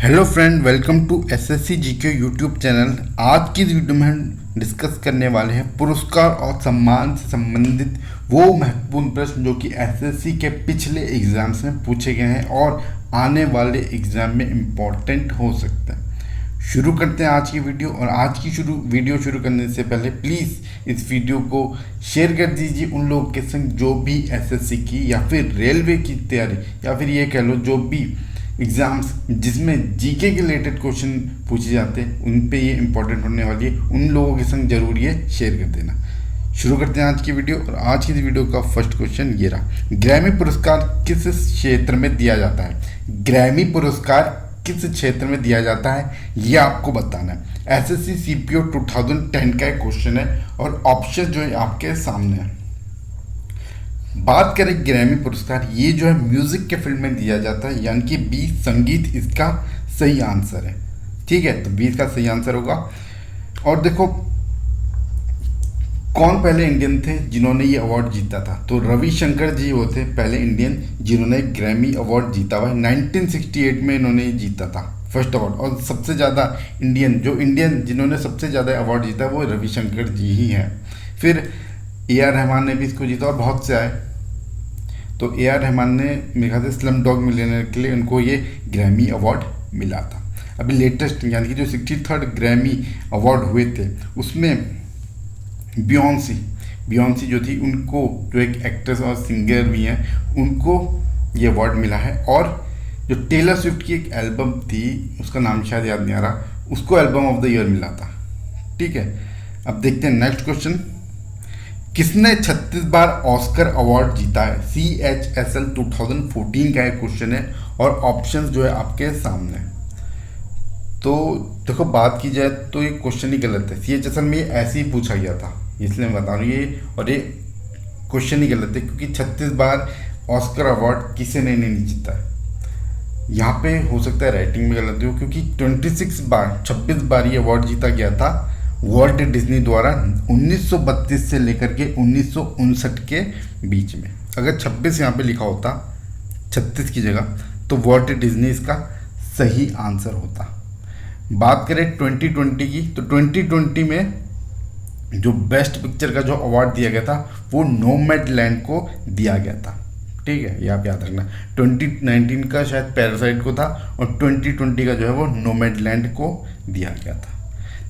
Hello friend, welcome to SSC GK YouTube channel. आज की इस वीडियो में हम डिस्कस करने वाले हैं पुरस्कार और सम्मान से संबंधित वो महत्वपूर्ण प्रश्न जो कि एसएससी के पिछले एग्जाम्स में पूछे गए हैं और आने वाले एग्जाम में इम्पोर्टेंट हो सकते हैं। शुरू करते हैं आज की वीडियो। और आज की वीडियो शुरू करने से पहले प्लीज़ इस वीडियो को शेयर कर दीजिए उन लोगों के संग जो भी एसएससी की या फिर रेलवे की तैयारी या फिर ये कह लो जो भी एग्ज़ाम्स जिसमें जीके के रिलेटेड क्वेश्चन पूछे जाते हैं उन पे ये इंपॉर्टेंट होने वाली है। उन लोगों के संग जरूर ये शेयर कर देना। शुरू करते हैं आज की वीडियो। और आज की वीडियो का फर्स्ट क्वेश्चन ये रहा, ग्रैमी पुरस्कार किस क्षेत्र में दिया जाता है? ग्रैमी पुरस्कार किस क्षेत्र में दिया जाता है ये आपको बताना है। एसएससी सीपीओ 2010 का एक क्वेश्चन है और ऑप्शन जो है आपके सामने है। बात करें ग्रैमी पुरस्कार, ये जो है म्यूजिक के फील्ड में दिया जाता है, यानी कि बी संगीत इसका सही आंसर है। ठीक है, तो बी इसका सही आंसर होगा। और देखो कौन पहले इंडियन थे जिन्होंने ये अवार्ड जीता था, तो रविशंकर जी वो थे पहले इंडियन जिन्होंने ग्रैमी अवार्ड जीता हुआ है। 1968 में इन्होंने ये जीता था फर्स्ट अवार्ड। और सबसे ज़्यादा इंडियन जिन्होंने सबसे ज़्यादा अवार्ड जीता वो रविशंकर जी ही हैं। फिर ए.आर. रहमान ने भी इसको जीता और बहुत से आए। तो ए.आर. रहमान ने मेरे ख्याल से स्लम डॉग मिलियनेयर के लिए उनको ये ग्रैमी अवार्ड मिला था। अभी लेटेस्ट यानी कि जो 63rd ग्रैमी अवार्ड हुए थे उसमें बियॉन्सी जो थी उनको, जो एक एक्ट्रेस और सिंगर भी हैं, उनको ये अवार्ड मिला है। और जो टेलर स्विफ्ट की एक एल्बम थी उसका नाम शायद याद नहीं आ रहा, उसको एल्बम ऑफ द ईयर मिला था। ठीक है, अब देखते हैं नेक्स्ट क्वेश्चन। किसने 36 बार ऑस्कर अवार्ड जीता है? CHSL 2014 का एक क्वेश्चन है और ऑप्शंस जो है आपके सामने। तो देखो बात की जाए तो ये क्वेश्चन ही गलत है। CHSL में ये ऐसे ही पूछा गया था, इसलिए मैं बता रहा हूँ ये, और ये क्वेश्चन ही गलत है क्योंकि 36 बार ऑस्कर अवार्ड किसी ने नहीं जीता है। यहाँ पे हो सकता है राइटिंग में गलती हो क्योंकि 26 बार ये अवार्ड जीता गया था वॉल्ट डिज्नी द्वारा 1932 से लेकर के 1959 के बीच में। अगर 26 यहाँ पे लिखा होता 36 की जगह तो वॉल्ट डिज्नी इसका सही आंसर होता। बात करें 2020 की, तो 2020 में जो बेस्ट पिक्चर का जो अवार्ड दिया गया था वो नोमैडलैंड को दिया गया था। ठीक है, ये आप याद रखना। 2019 का शायद पैरासाइट को था और 2020 का जो है वो नोमैडलैंड को दिया गया था।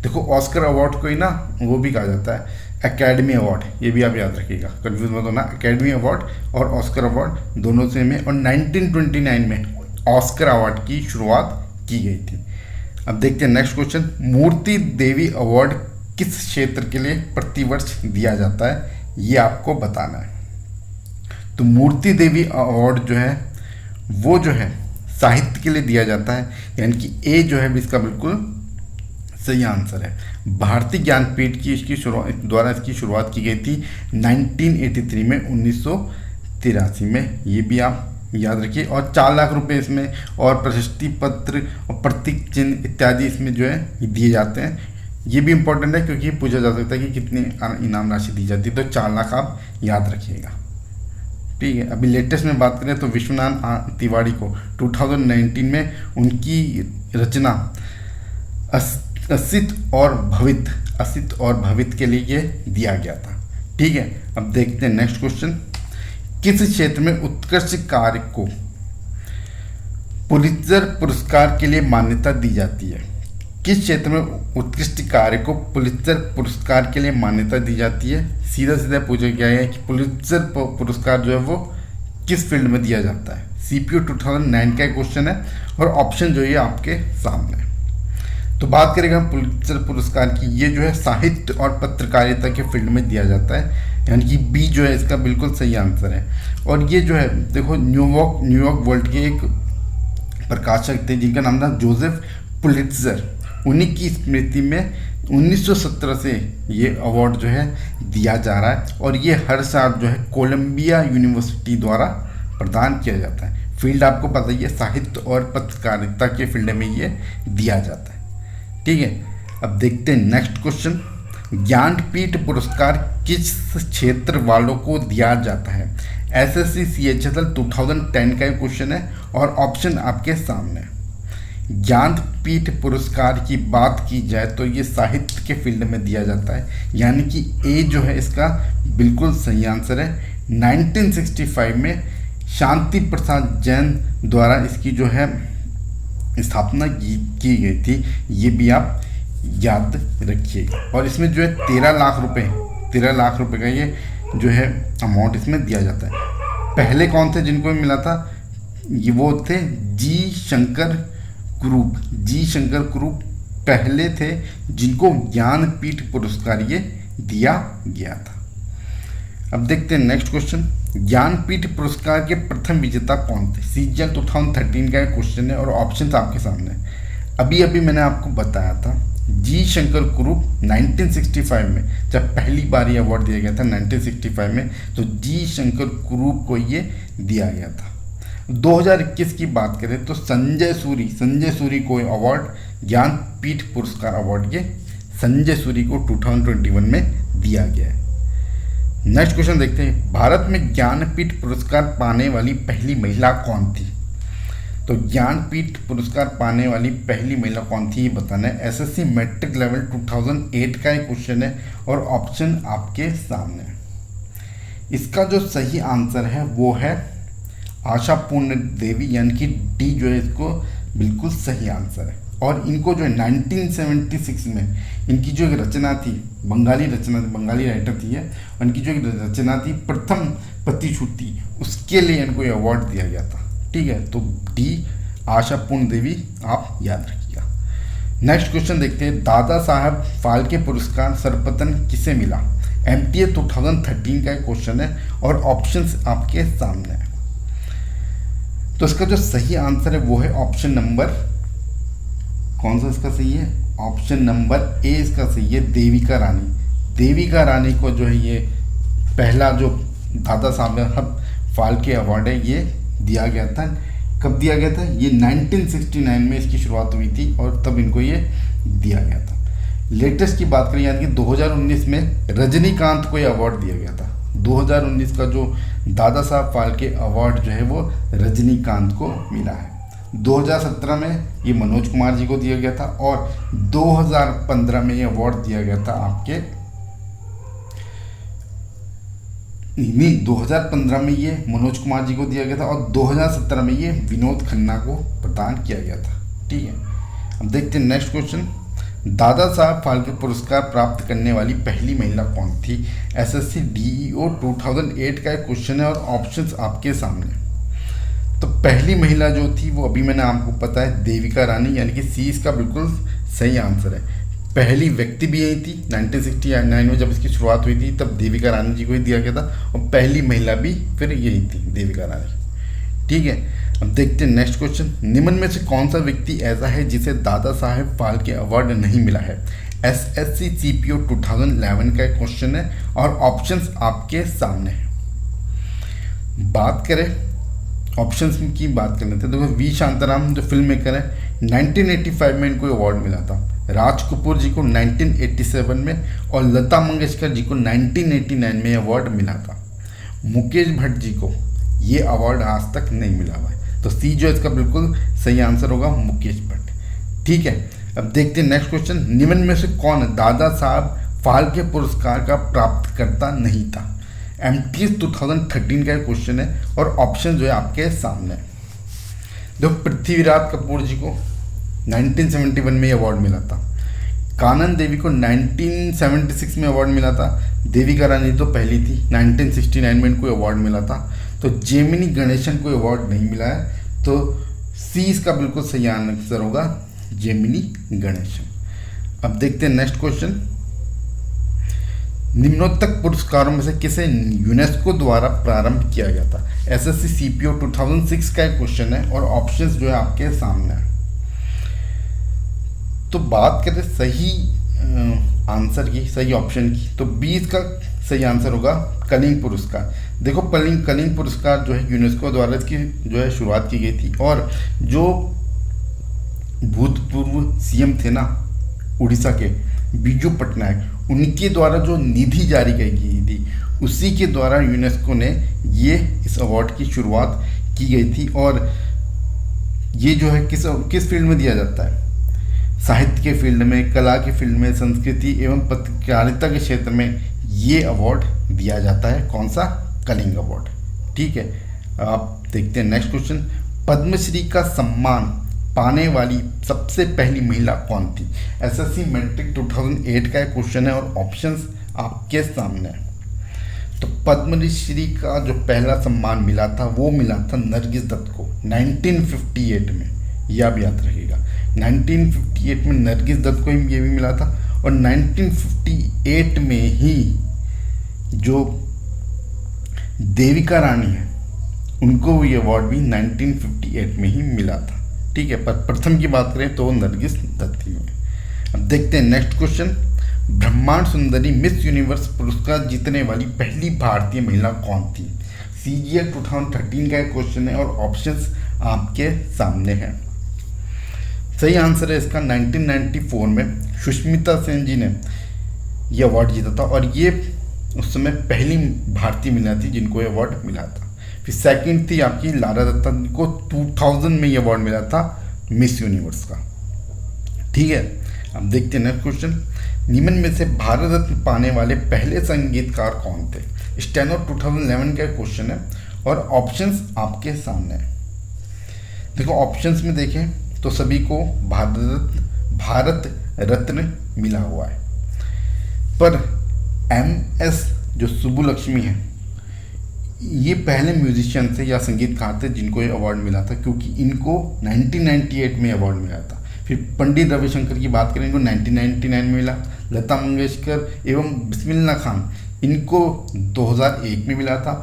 देखो ऑस्कर अवार्ड को ही ना वो भी कहा जाता है एकेडमी अवार्ड, ये भी आप याद रखिएगा, कंफ्यूज मत होना। एकेडमी अवार्ड और ऑस्कर अवार्ड दोनों से में। और 1929 में ऑस्कर अवार्ड की शुरुआत की गई थी। अब देखते हैं नेक्स्ट क्वेश्चन। मूर्ति देवी अवार्ड किस क्षेत्र के लिए प्रतिवर्ष दिया जाता है ये आपको बताना है। तो मूर्ति देवी अवार्ड जो है वो जो है साहित्य के लिए दिया जाता है, यानी कि ए जो है इसका बिल्कुल सही आंसर है। भारतीय ज्ञानपीठ की इसकी शुरुआत की गई थी 1983 में, 1983 में, ये भी आप याद रखिए। और 4 लाख रुपए इसमें और प्रशस्ति पत्र और प्रतीक चिन्ह इत्यादि इसमें जो है दिए जाते हैं। ये भी इम्पोर्टेंट है क्योंकि पूछा जा सकता है कि कितनी इनाम राशि दी जाती है, तो 4 लाख आप याद रखिएगा। ठीक है, अभी लेटेस्ट में बात करें तो विश्वनाथ तिवारी को 2019 में उनकी रचना असित और भवित के लिए ये दिया गया था। ठीक है, अब देखते हैं नेक्स्ट क्वेश्चन। किस क्षेत्र में उत्कृष्ट कार्य को पुलित्जर पुरस्कार के लिए मान्यता दी जाती है? किस क्षेत्र में उत्कृष्ट कार्य को पुलित्जर पुरस्कार के लिए मान्यता दी जाती है? सीधा पूछा गया है कि पुलित्जर पुरस्कार जो है वो किस फील्ड में दिया जाता है। सीपीओ 2009 का क्वेश्चन है और ऑप्शन जो है आपके सामने। तो बात करेंगे हम पुलित्जर पुरस्कार की, ये जो है साहित्य और पत्रकारिता के फील्ड में दिया जाता है, यानी कि बी जो है इसका बिल्कुल सही आंसर है। और ये जो है देखो न्यूयॉर्क वर्ल्ड के एक प्रकाशक थे जिनका नाम था जोसेफ पुलित्जर, उन्हीं की स्मृति में 1917 से ये अवार्ड जो है दिया जा रहा है। और ये हर साल जो है कोलंबिया यूनिवर्सिटी द्वारा प्रदान किया जाता है। फील्ड आपको पता ही है, साहित्य और पत्रकारिता के फील्ड में ये दिया जाता है। ठीक है, अब देखते हैं नेक्स्ट क्वेश्चन। ज्ञानपीठ पुरस्कार किस क्षेत्र वालों को दिया जाता है? एसएससी CHSL 2010 का क्वेश्चन है और ऑप्शन आपके सामने। ज्ञानपीठ पुरस्कार की बात की जाए तो ये साहित्य के फील्ड में दिया जाता है, यानी कि ए जो है इसका बिल्कुल सही आंसर है। 1965 में शांति प्रसाद जैन द्वारा इसकी जो है स्थापना की गई थी, ये भी आप याद रखिएगा। और इसमें जो है 13 लाख रुपए का ये जो है अमाउंट इसमें दिया जाता है। पहले कौन थे जिनको मिला था, ये वो थे जी शंकर कुरूप पहले थे जिनको ज्ञानपीठ पुरस्कार ये दिया गया था। अब देखते हैं नेक्स्ट क्वेश्चन, ज्ञानपीठ पुरस्कार के प्रथम विजेता कौन थे? सीजन 2013 का क्वेश्चन है और ऑप्शन आपके सामने। अभी मैंने आपको बताया था जी शंकर कुरूप 1965 में जब पहली बार ये अवार्ड दिया गया था 1965 में, तो जी शंकर कुरूप को ये दिया गया था। 2021 की बात करें तो संजय सूरी को अवार्ड ज्ञानपीठ पुरस्कार अवार्ड ये संजय सूरी को 2021 में दिया गया है। नेक्स्ट क्वेश्चन देखते हैं, भारत में ज्ञानपीठ पुरस्कार पाने वाली पहली महिला कौन थी? तो ज्ञानपीठ पुरस्कार पाने वाली पहली महिला कौन थी ये बताना है। एसएससी मैट्रिक लेवल 2008 का एक क्वेश्चन है और ऑप्शन आपके सामने। इसका जो सही आंसर है वो है आशा पूर्ण देवी, यानी कि डी जो है इसको बिल्कुल सही आंसर है। और इनको जो है 1976 में इनकी जो एक रचना थी, बंगाली राइटर थी है, उनकी जो एक रचना थी प्रथम प्रतिश्रुति, उसके लिए इनको ये अवार्ड दिया गया था। ठीक है, तो डी आशा पूर्ण देवी आप याद रखिएगा। नेक्स्ट क्वेश्चन देखते हैं, दादा साहब फाल्के पुरस्कार सर्वप्रथम किसे मिला? एमटीए 2013 का एक क्वेश्चन है और ऑप्शंस आपके सामने है। तो इसका जो सही आंसर है वो है ऑप्शन नंबर, कौन सा इसका सही है? ऑप्शन नंबर ए इसका सही है, देविका रानी को जो है ये पहला जो दादा साहब फाल्के अवार्ड है ये दिया गया था। कब दिया गया था? ये 1969 में इसकी शुरुआत हुई थी और तब इनको ये दिया गया था। लेटेस्ट की बात करें यानी कि 2019 में रजनीकांत को ये अवार्ड दिया गया था। 2019 का जो दादा साहब फाल्के अवार्ड जो है वो रजनीकांत को मिला है। 2017 में ये मनोज कुमार जी को दिया गया था और 2015 में ये अवार्ड दिया गया था आपके 2015 में ये मनोज कुमार जी को दिया गया था और 2017 में ये विनोद खन्ना को प्रदान किया गया था। ठीक है, अब देखते हैं नेक्स्ट क्वेश्चन, दादा साहब फाल्के पुरस्कार प्राप्त करने वाली पहली महिला कौन थी? एसएससी डीईओ 2008 का एक क्वेश्चन है और ऑप्शंस आपके सामने। तो पहली महिला जो थी वो अभी मैंने आपको पता है देविका रानी, यानी कि सी इसका बिल्कुल सही आंसर है। पहली व्यक्ति भी यही थी 1969 में जब इसकी शुरुआत हुई थी, तब देविका रानी जी को ही दिया गया था और पहली महिला भी फिर यही थी देविका रानी। ठीक है, अब देखते हैं नेक्स्ट क्वेश्चन, निम्न में से कौन सा व्यक्ति ऐसा है जिसे दादा साहेब फाल्के अवार्ड नहीं मिला है? एसएससी सीपीओ 2011 का एक क्वेश्चन है और ऑप्शंस आपके सामने है। बात करें ऑप्शंस की बात कर लेते हैं। देखो, वी शांताराम जो फिल्म मेकर है 1985 में इनको अवार्ड मिला था, राज कपूर जी को 1987 में और लता मंगेशकर जी को 1989 में अवार्ड मिला था। मुकेश भट्ट जी को ये अवार्ड आज तक नहीं मिला हुआ है, तो सी जो इसका बिल्कुल सही आंसर होगा मुकेश भट्ट। ठीक है, अब देखते हैं नेक्स्ट क्वेश्चन, निम्न में से कौन दादा साहब फाल्के पुरस्कार का प्राप्तकर्ता नहीं था? एमटीएस 2013 का क्वेश्चन है और ऑप्शन जो है आपके सामने। देखो, पृथ्वीराज कपूर जी को 1971 में अवार्ड मिला था, कानन देवी को 1976 में अवार्ड मिला था, देविका रानी तो पहली थी 1969 में इनको अवार्ड मिला था, तो जेमिनी गणेशन को अवार्ड नहीं मिला है, तो सी इसका बिल्कुल सही आंसर होगा जेमिनी गणेशन। अब देखते हैं नेक्स्ट क्वेश्चन, निम्नोक्तक पुरस्कारों में से किसे यूनेस्को द्वारा प्रारंभ किया गया था? एसएससी सीपीओ 2006 का एक क्वेश्चन है और ऑप्शंस जो है आपके सामने है। तो बात करें सही आंसर की, सही ऑप्शन की, तो बी इसका सही आंसर होगा कलिंग पुरस्कार। देखो, कलिंग पुरस्कार जो है यूनेस्को द्वारा इसकी जो है शुरुआत की गई थी और जो भूतपूर्व सीएम थे ना उड़ीसा के बिजू पटनायक, उनके द्वारा जो निधि जारी की गई थी उसी के द्वारा यूनेस्को ने ये इस अवार्ड की शुरुआत की गई थी और ये जो है किस किस फील्ड में दिया जाता है? साहित्य के फील्ड में, कला के फील्ड में, संस्कृति एवं पत्रकारिता के क्षेत्र में ये अवार्ड दिया जाता है। कौन सा? कलिंग अवार्ड। ठीक है, आप देखते हैं नेक्स्ट क्वेश्चन। पद्मश्री का सम्मान पाने वाली सबसे पहली महिला कौन थी? एसएससी मैट्रिक 2008 का एक क्वेश्चन है और ऑप्शंस आपके सामने है। तो पद्मश्री का जो पहला सम्मान मिला था वो मिला था नरगिस दत्त को 1958 में। यह भी याद रखिएगा, 1958 में नरगिस दत्त को ये भी मिला था। और 1958 में ही जो देविका रानी है उनको ये अवार्ड भी 1958 में ही मिला था। ठीक है, पर प्रथम की बात करें तो नरगिस दत्त ही है। अब देखते हैं नेक्स्ट क्वेश्चन। ब्रह्मांड सुंदरी मिस यूनिवर्स पुरस्कार जीतने वाली पहली भारतीय महिला कौन थी? CGL 2013 का एक क्वेश्चन है और ऑप्शंस आपके सामने हैं। सही आंसर है इसका 1994 में सुष्मिता सेन जी ने यह अवार्ड जीता था और ये उस समय पहली भारतीय महिला थी जिनको ये अवार्ड मिला था। फिर सेकंड थी आपकी लारा दत्ता को 2000 में ये अवार्ड मिला था मिस यूनिवर्स का। ठीक है, अब देखते हैं नेक्स्ट क्वेश्चन। निम्न में से भारत रत्न पाने वाले पहले संगीतकार कौन थे? स्टेनो 2011 का क्वेश्चन है और ऑप्शंस आपके सामने हैं। देखो ऑप्शंस में देखें तो सभी को भारत रत्न मिला हुआ है, पर MS जो सुब्बुलक्ष्मी है ये पहले म्यूजिशियन थे या संगीतकार थे जिनको ये अवार्ड मिला था, क्योंकि इनको 1998 में अवार्ड मिला था। फिर पंडित रविशंकर की बात करें, इनको 1999 में मिला। लता मंगेशकर एवं बिस्मिल्लाह खान इनको 2001 में मिला था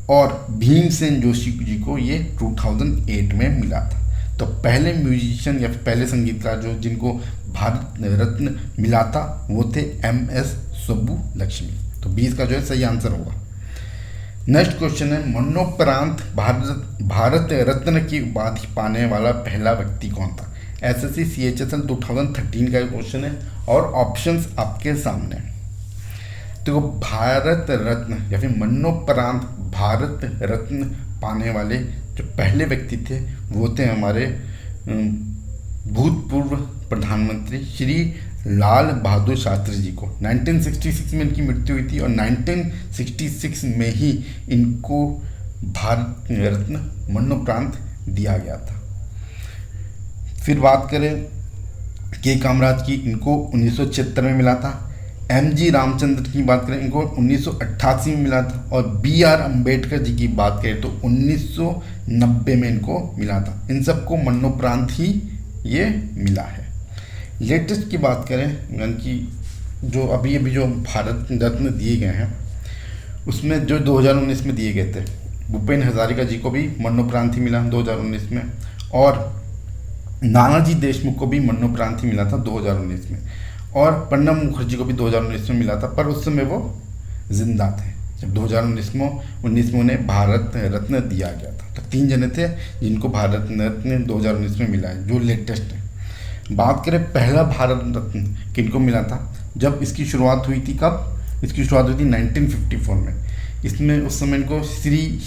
और भीमसेन जोशी जी को ये 2008 में मिला था। तो पहले म्यूजिशियन या पहले संगीतकार जो जिनको भारत रत्न मिला था वो थे MS सुब्बुलक्ष्मी। तो 20 का जो है सही आंसर होगा। नेक्स्ट क्वेश्चन है, मरणोपरांत भारत रत्न की उपाधि पाने वाला पहला व्यक्ति कौन था? SSC CHSL 2013 का क्वेश्चन है और ऑप्शंस आपके सामने हैं। तो भारत रत्न या फिर मरणोपरांत भारत रत्न पाने वाले जो पहले व्यक्ति थे वो थे हमारे भूतपूर्व प्रधानमंत्री श्री लाल बहादुर शास्त्री जी को। 1966 में इनकी मृत्यु हुई थी और 1966 में ही इनको भारत रत्न मरणोपरांत दिया गया था। फिर बात करें के कामराज की, इनको 1976 में मिला था। MG रामचंद्र की बात करें, इनको 1988 में मिला था। और BR अम्बेडकर जी की बात करें तो 1990 में इनको मिला था। इन सबको मरणोपरांत ही ये मिला है। लेटेस्ट की बात करें, यानी कि जो अभी जो भारत रत्न दिए गए हैं उसमें जो 2019 में दिए गए थे, भूपेन हजारिका जी को भी मरणोपरांत ही मिला 2019 में और नानाजी देशमुख को भी मरणोपरांत ही मिला था 2019 में और प्रणब मुखर्जी को भी 2019 में मिला था, पर उस समय वो जिंदा थे जब 2019 में उन्हें भारत रत्न दिया गया था। तो 3 जने थे जिनको भारत रत्न 2019 में मिला है, जो लेटेस्ट है। बात करें पहला भारत रत्न किनको मिला था, जब इसकी शुरुआत हुई थी, कब इसकी शुरुआत हुई थी 1954 में। इसमें उस समय इनको श्री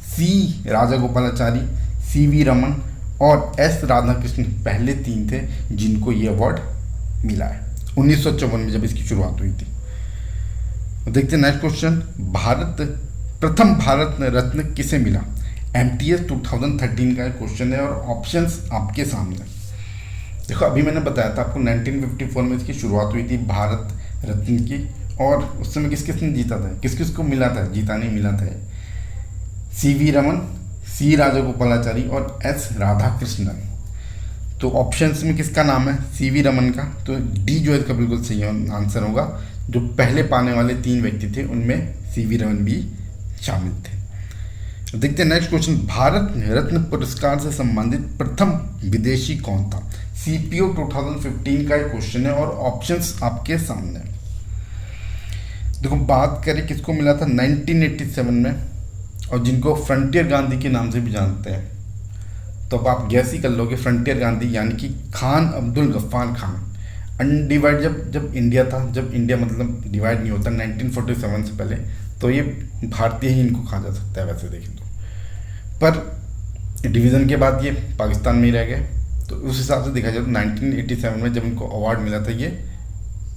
सी राजागोपालाचारी, CV रमन और S राधाकृष्ण पहले 3 थे जिनको ये अवार्ड मिला है 1954 में जब इसकी शुरुआत हुई थी। देखते हैं नेक्स्ट क्वेश्चन। प्रथम भारत रत्न किसे मिला? MTS 2013 का क्वेश्चन है और ऑप्शंस आपके सामने। देखो अभी मैंने बताया था आपको 1954 में इसकी शुरुआत हुई थी भारत रत्न की, और उस समय किस किसने जीता था, किस किस को मिला था, जीता नहीं मिला था CV रमन, C राजागोपालाचारी और S राधाकृष्णन। तो ऑप्शंस में किसका नाम है? CV रमन का। तो D जो है इसका बिल्कुल सही आंसर होगा। जो पहले पाने वाले 3 व्यक्ति थे उनमें CV रमन भी शामिल थे। देखते हैं नेक्स्ट क्वेश्चन। भारत रत्न पुरस्कार से संबंधित प्रथम विदेशी कौन था? CPO 2015 का एक क्वेश्चन है और ऑप्शंस आपके सामने। देखो बात करें किसको मिला था 1987 में, और जिनको फ्रंटियर गांधी के नाम से भी जानते हैं, तो अब आप गैस ही कर लोगे। फ्रंटियर गांधी यानी कि खान अब्दुल गफ्फार खान। अनडिवाइड जब इंडिया था, जब इंडिया मतलब डिवाइड नहीं होता 1947 से पहले, तो ये भारतीय ही इनको कहा जा सकता है वैसे देखें तो। पर डिवीज़न के बाद ये पाकिस्तान में ही रह गए। तो उस हिसाब से देखा जाए तो 1987 में जब इनको अवार्ड मिला था ये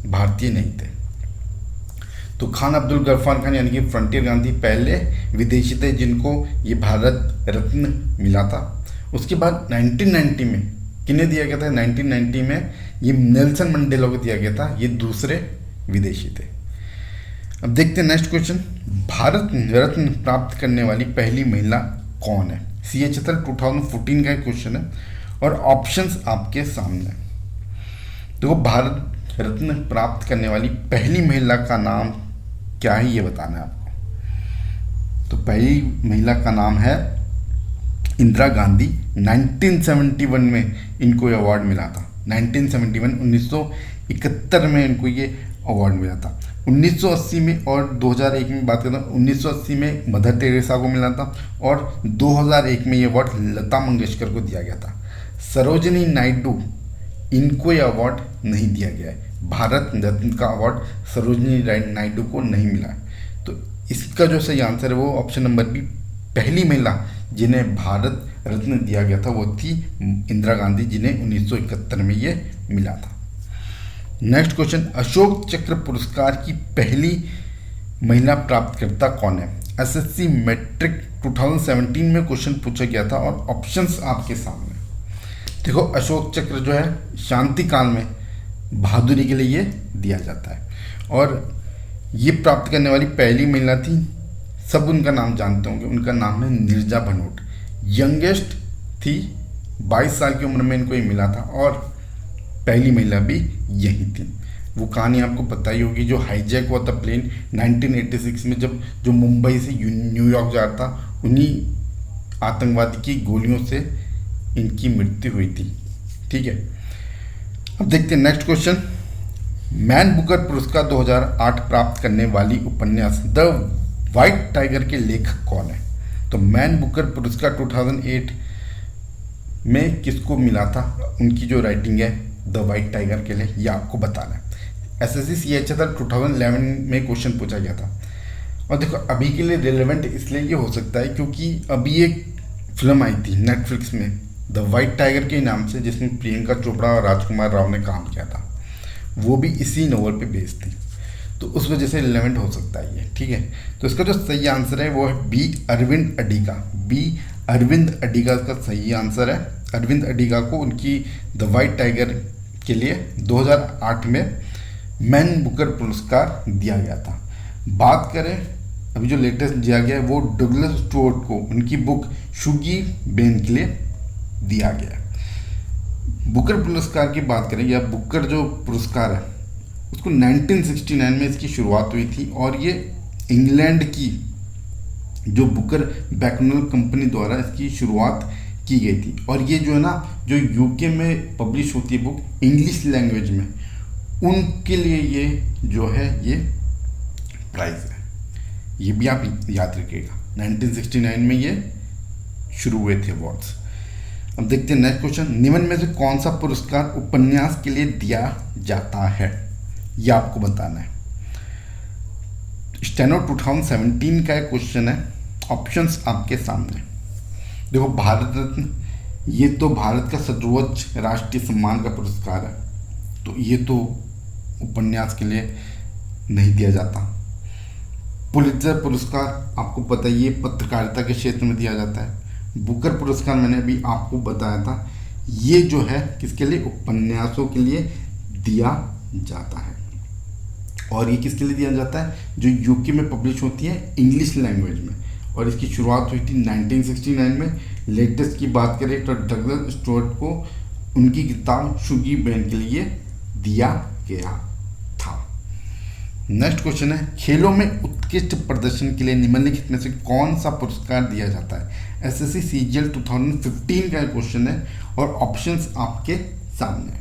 भारतीय नहीं थे। तो खान अब्दुल गफ्फार खान यानी कि फ्रंटियर गांधी पहले विदेशी थे जिनको ये भारत रत्न मिला था। उसके बाद 1990 में किन्हें दिया गया था? 1990 में ये नेल्सन मंडेला को दिया गया था, ये दूसरे विदेशी थे। अब देखते हैं नेक्स्ट क्वेश्चन, भारत रत्न प्राप्त करने वाली पहली महिला कौन है? CHSL 2014 का एक क्वेश्चन है और ऑप्शंस आपके सामने। देखो, भारत रत्न प्राप्त करने वाली पहली महिला का नाम क्या है ये बताना है आपको। तो पहली महिला का नाम है इंदिरा गांधी। 1971 में इनको ये अवार्ड मिला था। 1971 में इनको ये अवार्ड मिला था। 1980 में और 2001 में बात करता हूँ, 1980 में मदर टेरेसा को मिला था और 2001 में ये अवार्ड लता मंगेशकर को दिया गया था। सरोजिनी नायडू, इनको ये अवार्ड नहीं दिया गया है। भारत रत्न का अवार्ड सरोजिनी नायडू को नहीं मिला है। तो इसका जो सही आंसर है वो ऑप्शन नंबर बी, पहली महिला जिन्हें भारत रत्न दिया गया था वो थी इंदिरा गांधी, जिन्हें 1971 में ये मिला था। नेक्स्ट क्वेश्चन, अशोक चक्र पुरस्कार की पहली महिला प्राप्तकर्ता कौन है? SSC मैट्रिक 2017 में क्वेश्चन पूछा गया था और ऑप्शंस आपके सामने। देखो, अशोक चक्र जो है शांति काल में बहादुरी के लिए ये दिया जाता है और ये प्राप्त करने वाली पहली महिला थी, सब उनका नाम जानते होंगे, उनका नाम है नीरजा भनोट। यंगेस्ट थी, 22 साल की उम्र में इनको ये मिला था और पहली महिला भी यही थी। वो कहानी आपको पता ही होगी, जो हाईजैक हुआ था प्लेन 1986 में, जब जो मुंबई से न्यूयॉर्क जा रहा था, उन्हीं आतंकवादी की गोलियों से इनकी मृत्यु हुई थी। ठीक है, अब देखते हैं नेक्स्ट क्वेश्चन, मैन बुकर पुरस्कार 2008 प्राप्त करने वाली उपन्यास द व्हाइट टाइगर के लेखक कौन है? तो मैन बुकर पुरस्कार 2008 में किसको मिला था? उनकी जो राइटिंग है द व्हाइट टाइगर के लिए, ये आपको बताना है। SSC CHSL 2011 में क्वेश्चन पूछा गया था और देखो अभी के लिए रिलेवेंट इसलिए ये हो सकता है क्योंकि अभी एक फिल्म आई थी नेटफ्लिक्स में द व्हाइट टाइगर के नाम से, जिसमें प्रियंका चोपड़ा और राजकुमार राव ने काम किया था। वो भी इसी नोवेल पे बेस्ड थी, तो उस वजह से रिलेवेंट हो सकता है ये। ठीक है, तो इसका जो सही आंसर है वो है बी, अरविंद अडिगा। बी, अरविंद अडिगा इसका सही आंसर है। अरविंद अडिगा को उनकी द व्हाइट टाइगर के लिए 2008 में मैन बुकर पुरस्कार दिया गया था। बात करें अभी जो लेटेस्ट दिया गया है वो डगलस स्टुअर्ट को उनकी बुक शुगी बेन के लिए दिया गया। बुकर पुरस्कार की बात करें या बुकर जो पुरस्कार है उसको 1969 में इसकी शुरुआत हुई थी और ये इंग्लैंड की जो बुकर बैकनल कंपनी द्वारा इसकी शुरुआत की गई थी। और ये जो है ना, जो यूके में पब्लिश होती है बुक इंग्लिश लैंग्वेज में, उनके लिए ये जो है ये प्राइज़ है। ये भी आप याद रखिएगा, 1969 में ये शुरू हुए थे अवार्ड्स। अब देखते हैं नेक्स्ट क्वेश्चन, निम्न में से कौन सा पुरस्कार उपन्यास के लिए दिया जाता है? ये आपको बताना है। स्टेनो 2017 का एक क्वेश्चन है, ऑप्शंस आपके सामने। देखो, भारत रत्न ये तो भारत का सर्वोच्च राष्ट्रीय सम्मान का पुरस्कार है, तो ये तो उपन्यास के लिए नहीं दिया जाता। पुलित्जर पुरस्कार आपको पता ही है, पत्रकारिता के क्षेत्र में दिया जाता है। बुकर पुरस्कार मैंने अभी आपको बताया था, ये जो है किसके लिए? उपन्यासों के लिए दिया जाता है। और ये किसके लिए दिया जाता है? जो यूके में पब्लिश होती है इंग्लिश लैंग्वेज में, और इसकी शुरुआत हुई थी 1969 में। लेटेस्ट की बात करें तो डगलस स्टुअर्ट को उनकी किताब शुगी बेन के लिए दिया गया था। नेक्स्ट क्वेश्चन है, खेलों में उत्कृष्ट प्रदर्शन के लिए निम्नलिखित में से कौन सा पुरस्कार दिया जाता है? SSC CGL 2015 का क्वेश्चन है और ऑप्शंस आपके सामने।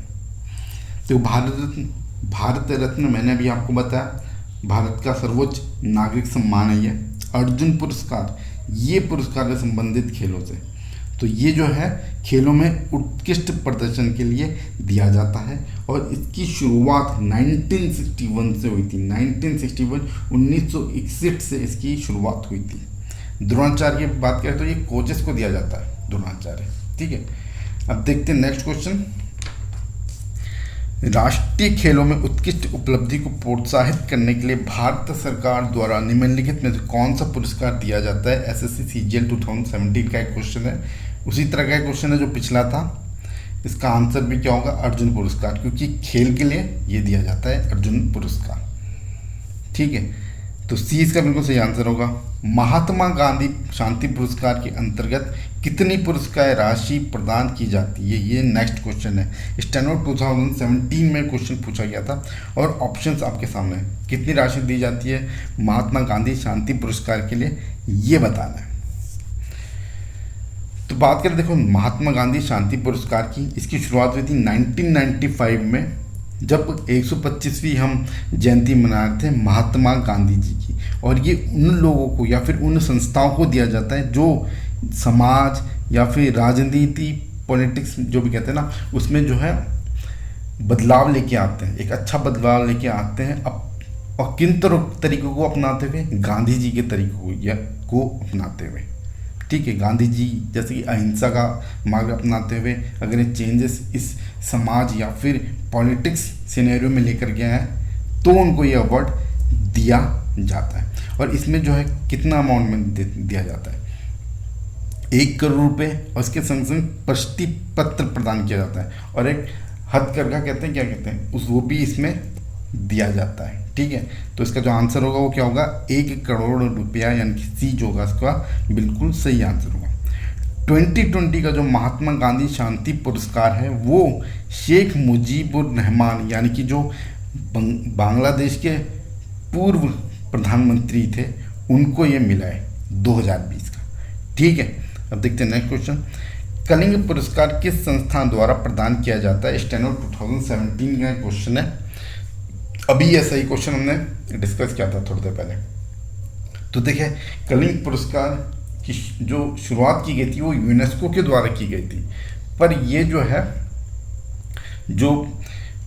तो भारत रत्न मैंने अभी आपको बताया, भारत का सर्वोच्च नागरिक सम्मान है ये। अर्जुन पुरस्कार, ये पुरस्कार है संबंधित खेलों से, तो ये जो है खेलों में उत्कृष्ट प्रदर्शन के लिए दिया जाता है और इसकी शुरुआत 1961 से हुई थी। 1961 से इसकी शुरुआत हुई थी। द्रोणाचार्य की बात करें तो ये कोचेस को दिया जाता है। द्रोणाचार्य। ठीक है, अब देखते हैं नेक्स्ट क्वेश्चन। राष्ट्रीय खेलों में उत्कृष्ट उपलब्धि को प्रोत्साहित करने के लिए भारत सरकार द्वारा निम्नलिखित में से कौन सा पुरस्कार दिया जाता है? एसएससी सीजीएल 2017 का एक क्वेश्चन है, उसी तरह का एक क्वेश्चन है जो पिछला था। इसका आंसर भी क्या होगा? अर्जुन पुरस्कार, क्योंकि खेल के लिए ये दिया जाता है अर्जुन पुरस्कार। ठीक है, तो सी इसका बिल्कुल सही आंसर होगा। महात्मा गांधी शांति पुरस्कार के अंतर्गत कितनी पुरस्कार राशि प्रदान की जाती है? ये नेक्स्ट क्वेश्चन है। स्टेनो 2017 में क्वेश्चन पूछा गया था और ऑप्शंस आपके सामने हैं। कितनी राशि दी जाती है महात्मा गांधी शांति पुरस्कार के लिए, ये बताना है। तो बात करें देखो महात्मा गांधी शांति पुरस्कार की, इसकी शुरुआत हुई थी 1995 में, जब 125वीं हम जयंती मना रहे थे महात्मा गांधी जी की। और ये उन लोगों को या फिर उन संस्थाओं को दिया जाता है जो समाज या फिर राजनीति, पॉलिटिक्स जो भी कहते हैं ना, उसमें जो है बदलाव लेके आते हैं, एक अच्छा बदलाव लेके आते हैं और किन तरीकों को अपनाते हुए? गांधी जी के तरीकों को अपनाते हुए। ठीक है, गांधी जी जैसे कि अहिंसा का मार्ग अपनाते हुए अगर ये चेंजेस इस समाज या फिर पॉलिटिक्स सिनेरियो में लेकर गए हैं तो उनको ये अवार्ड दिया जाता है। और इसमें जो है कितना अमाउंट में दिया जाता है? 1 करोड़ रुपए, और इसके संग संग प्रशस्ति पत्र प्रदान किया जाता है और एक हथकरघा कहते हैं, क्या कहते हैं, वो भी इसमें दिया जाता है। ठीक है, तो इसका जो आंसर होगा वो क्या होगा? 1 करोड़ रुपया, यानी कि सी जो होगा इसका बिल्कुल सही आंसर होगा। 2020 का जो महात्मा गांधी शांति पुरस्कार है वो शेख मुजीबुर रहमान, यानी कि जो बांग्लादेश के पूर्व प्रधानमंत्री थे, उनको ये मिला है 2020 का। ठीक है, अब देखते हैं नेक्स्ट क्वेश्चन। कलिंग पुरस्कार किस संस्थान द्वारा प्रदान किया जाता है? स्टेनो 2017 का क्वेश्चन है। अभी ये सही क्वेश्चन हमने डिस्कस किया था थोड़ी देर पहले। तो देखिए, कलिंग पुरस्कार की जो शुरुआत की गई थी वो यूनेस्को के द्वारा की गई थी, पर ये जो है जो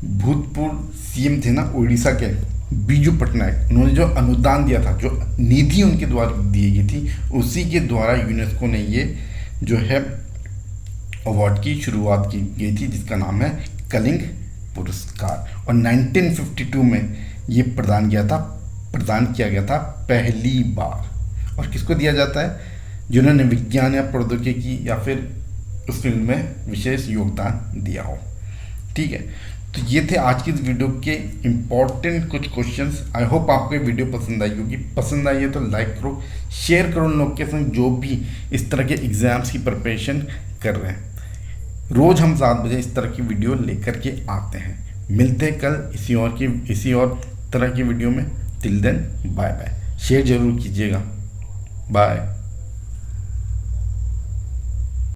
भूतपूर्व सीएम थे ना उड़ीसा के, बीजू पटनायक, उन्होंने जो अनुदान दिया था, जो निधि उनके द्वारा दी गई थी, उसी के द्वारा यूनेस्को ने ये जो है अवार्ड की शुरुआत की गई थी, जिसका नाम है कलिंग पुरस्कार। और 1952 में ये प्रदान किया गया था पहली बार। और किसको दिया जाता है? जिन्होंने विज्ञान या प्रौद्योगिकी या फिर उस फील्ड में विशेष योगदान दिया हो। ठीक है, तो ये थे आज की इस वीडियो के इम्पॉर्टेंट कुछ क्वेश्चंस। आई होप आपको ये वीडियो पसंद आई होगी। पसंद आई है तो लाइक करो, शेयर करो उन लोग के संग जो भी इस तरह के एग्जाम्स की प्रिपरेशन कर रहे हैं। रोज़ हम 7 बजे इस तरह की वीडियो लेकर के आते हैं। मिलते हैं कल इसी और तरह की वीडियो में। Till then bye bye. Share जरूर कीजिएगा। बाय।